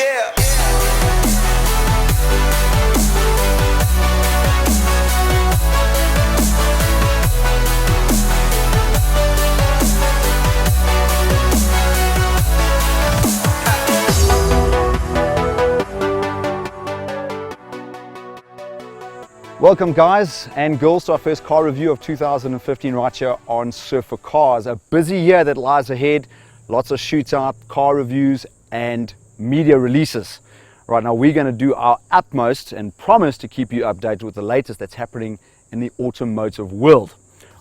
Yeah. Welcome guys and girls to our first car review of 2015 right here on Surf for Cars. A busy year that lies ahead, lots of shoots out, car reviews and media releases. Right now we're going to do our utmost and promise to keep you updated with the latest that's happening in the automotive world.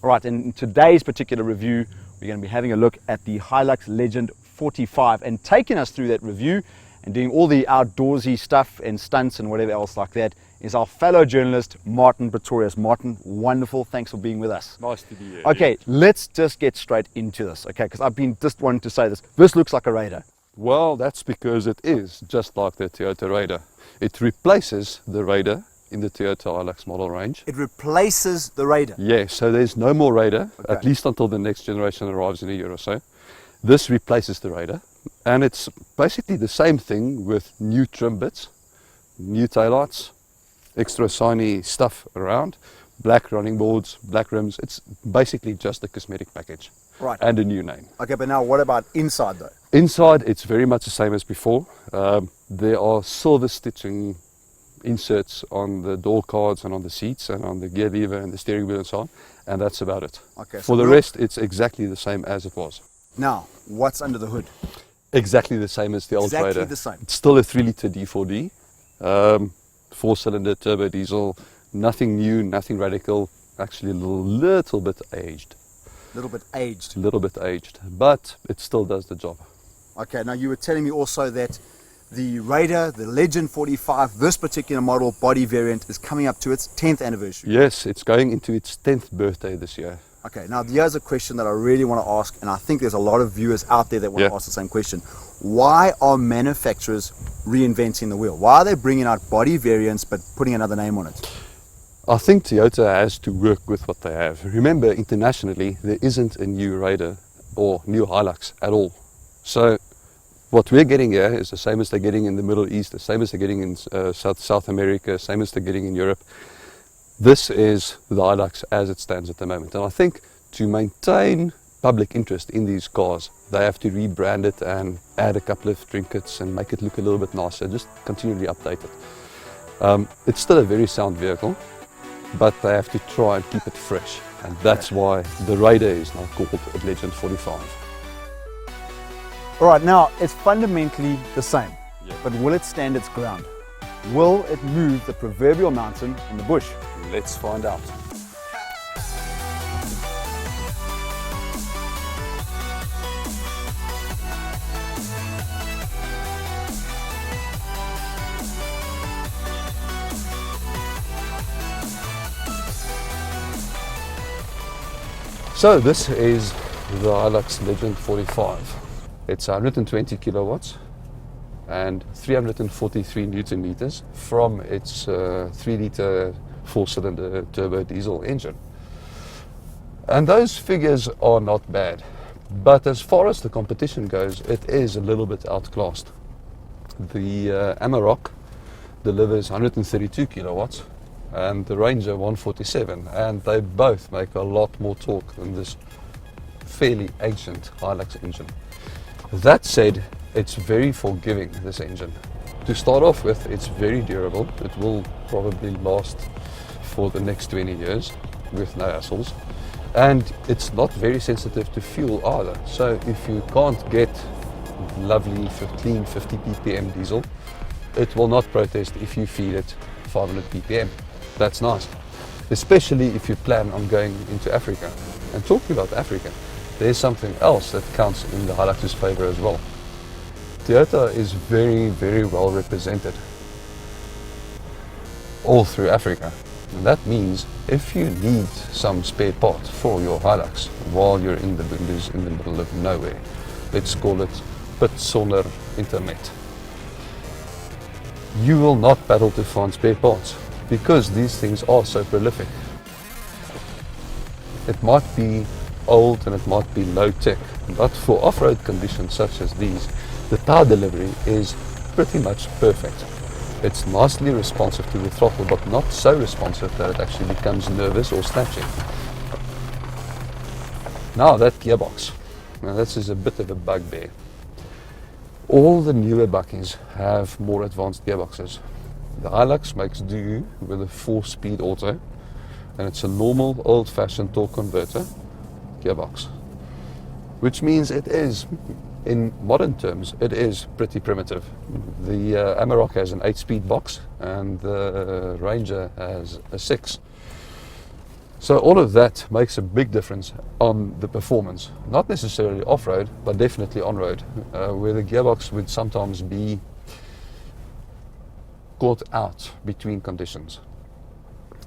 Alright, in today's particular review we're going to be having a look at the Hilux Legend 45 and taking us through that review and doing all the outdoorsy stuff and stunts and whatever else like that is our fellow journalist Martin Pretorius. Martin, wonderful, thanks for being with us. Nice to be here. Okay, let's just get straight into this, okay, because I've been just wanting to say this looks like a Raider. Well, that's because it is just like the Toyota Raider. It replaces the Raider in the Toyota Hilux model range. It replaces the Raider? Yeah, so there's no more Raider, Okay. at least until the next generation arrives in a year or so. This replaces the Raider, and it's basically the same thing with new trim bits, new taillights, extra shiny stuff around, black running boards, black rims. It's basically just a cosmetic package. Right. And a new name. Okay, but now what about inside though? Inside, it's very much the same as before. There are silver stitching inserts on the door cards and on the seats and on the gear lever and the steering wheel and so on, and that's about it. Okay, so For the rest, it's exactly the same as it was. Now, what's under the hood? Exactly the same as the old Exactly Raider. the same. It's still a 3-litre D4D, 4-cylinder turbo diesel, nothing new, nothing radical, actually a little bit aged. Little bit aged. Little bit aged, but it still does the job. Okay, now you were telling me also that the Raider, the Legend 45, this particular model body variant is coming up to its 10th anniversary. Yes, it's going into its 10th birthday this year. Okay, now here's a question that I really want to ask, and I think there's a lot of viewers out there that want to Yeah. ask the same question. Why are manufacturers reinventing the wheel? Why are they bringing out body variants but putting another name on it? I think Toyota has to work with what they have. Remember, internationally, there isn't a new Raider or new Hilux at all. So what we're getting here is the same as they're getting in the Middle East, the same as they're getting in South America, same as they're getting in Europe. This is the Hilux as it stands at the moment. And I think to maintain public interest in these cars, they have to rebrand it and add a couple of trinkets and make it look a little bit nicer, just continually update it. It's still a very sound vehicle, but they have to try and keep it fresh. And that's why the Raider is now called a Legend 45. All right, now it's fundamentally the same, Yeah. but will it stand its ground? Will it move the proverbial mountain in the bush? Let's find out. So this is the Hilux Legend 45. It's 120 kilowatts and 343 newton meters from its 3-litre 4-cylinder turbo diesel engine. And those figures are not bad, but as far as the competition goes, it is a little bit outclassed. The Amarok delivers 132 kilowatts and the Ranger 147, and they both make a lot more torque than this fairly ancient Hilux engine. That said, it's very forgiving, this engine. To start off with, it's very durable. It will probably last for the next 20 years with no hassles. And it's not very sensitive to fuel either. So if you can't get lovely clean 50 ppm diesel, it will not protest if you feed it 500 ppm. That's nice, especially if you plan on going into Africa. And talking about Africa, there's something else that counts in the Hilux's favor as well. Toyota is very, very well represented all through Africa. And that means if you need some spare part for your Hilux while you're in the Bundes in the middle of nowhere, let's call it pit sonder internet, you will not battle to find spare parts because these things are so prolific. It might be old and it might be low tech, but for off-road conditions such as these, the power delivery is pretty much perfect. It's nicely responsive to the throttle, but not so responsive that it actually becomes nervous or snatching. Now that gearbox, now this is a bit of a bugbear. All the newer buckies have more advanced gearboxes. The Hilux makes do with a 4-speed auto, and it's a normal old-fashioned torque converter gearbox, which means it is, in modern terms, it is pretty primitive. The Amarok has an 8-speed box and the Ranger has a 6. So all of that makes a big difference on the performance. Not necessarily off-road, but definitely on-road, where the gearbox would sometimes be caught out between conditions.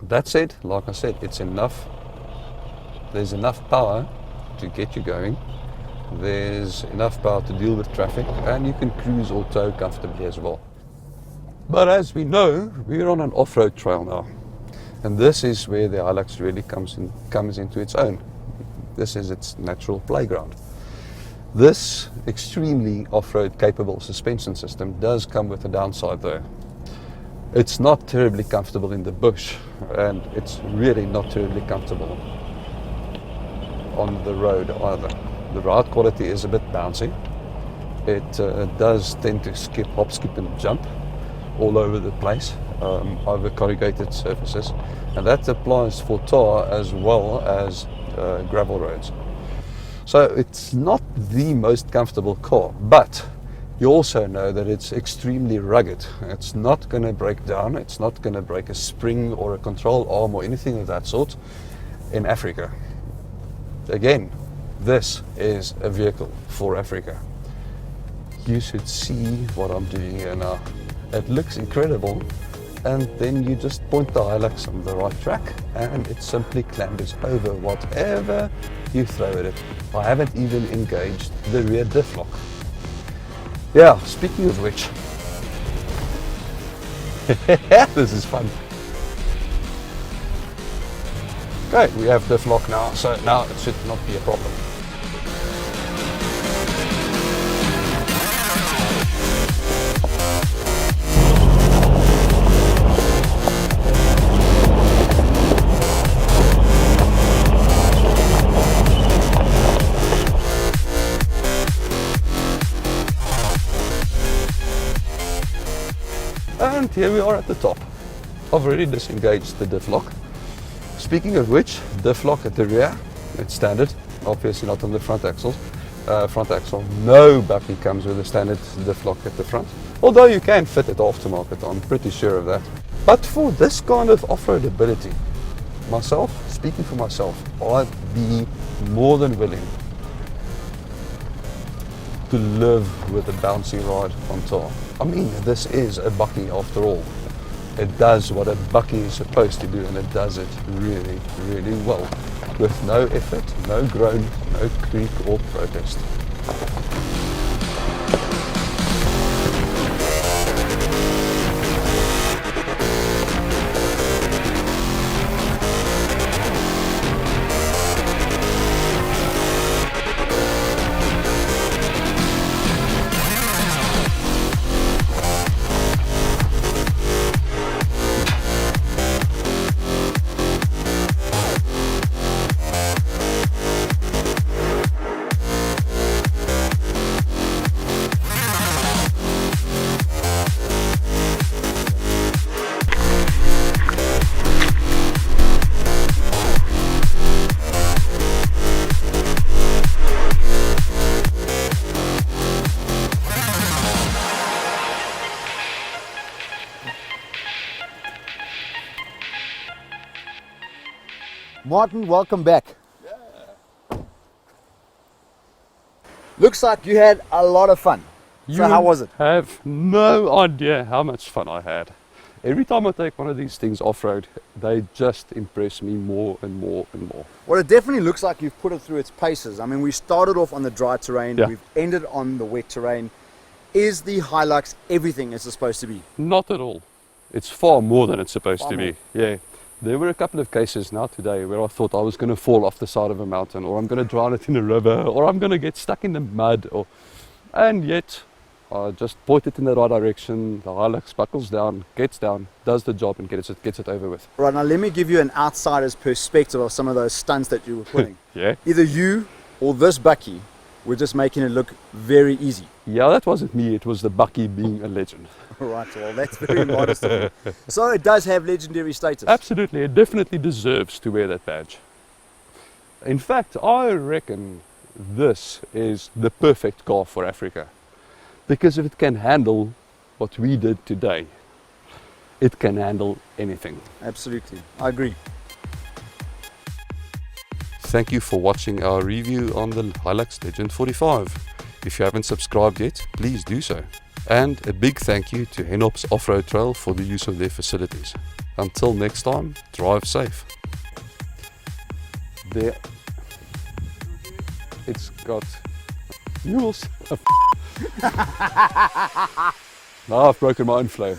That said, like I said, it's enough. There's enough power to get you going. There's enough power to deal with traffic, and you can cruise or tow comfortably as well. But as we know, we're on an off-road trail now. And this is where the Hilux really comes into its own. This is its natural playground. This extremely off-road capable suspension system does come with a downside though. It's not terribly comfortable in the bush, and it's really not terribly comfortable on the road either. The ride quality is a bit bouncy. It does tend to hop, skip and jump all over the place over corrugated surfaces, and that applies for tar as well as gravel roads. So it's not the most comfortable car, but you also know that it's extremely rugged. It's not going to break down, it's not going to break a spring or a control arm or anything of that sort in Africa. Again, this is a vehicle for Africa. You should see what I'm doing here now. It looks incredible, and then you just point the Hilux on the right track and it simply clambers over whatever you throw at it. I haven't even engaged the rear diff lock. Yeah, speaking of which, this is fun. Okay, we have diff lock now, so now it should not be a problem. And here we are at the top. I've already disengaged the diff lock. Speaking of which, diff lock at the rear, it's standard, obviously not on the front axle. No bucky comes with a standard diff lock at the front, although you can fit it aftermarket, I'm pretty sure of that. But for this kind of off-road ability, speaking for myself, I'd be more than willing to live with a bouncy ride on tar. I mean, this is a bucky after all. It does what a bucky is supposed to do, and it does it really, really well, with no effort, no groan, no creak or protest. Martin, welcome back. Yeah. Looks like you had a lot of fun. So how was it? You have no idea how much fun I had. Every time I take one of these things off-road, they just impress me more and more and more. Well, it definitely looks like you've put it through its paces. I mean, we started off on the dry terrain, we've ended on the wet terrain. Is the Hilux everything it's supposed to be? Not at all. It's far more than it's supposed to be. Yeah. There were a couple of cases now today where I thought I was going to fall off the side of a mountain, or I'm going to drown it in a river, or I'm going to get stuck in the mud, and yet I just point it in the right direction, the Hilux buckles down, gets down, does the job and gets it over with. Right, now let me give you an outsider's perspective of some of those stunts that you were pulling. Yeah? Either you or this Bucky were just making it look very easy. Yeah, that wasn't me, it was the Bucky being a legend. Right, well that's very modest of you. So it does have legendary status. Absolutely, it definitely deserves to wear that badge. In fact, I reckon this is the perfect car for Africa. Because if it can handle what we did today, it can handle anything. Absolutely, I agree. Thank you for watching our review on the Hilux Legend 45. If you haven't subscribed yet, please do so. And a big thank you to Hennops Off-Road Trials for the use of their facilities. Until next time, drive safe. There, it's got mules. Now I've broken my own flow.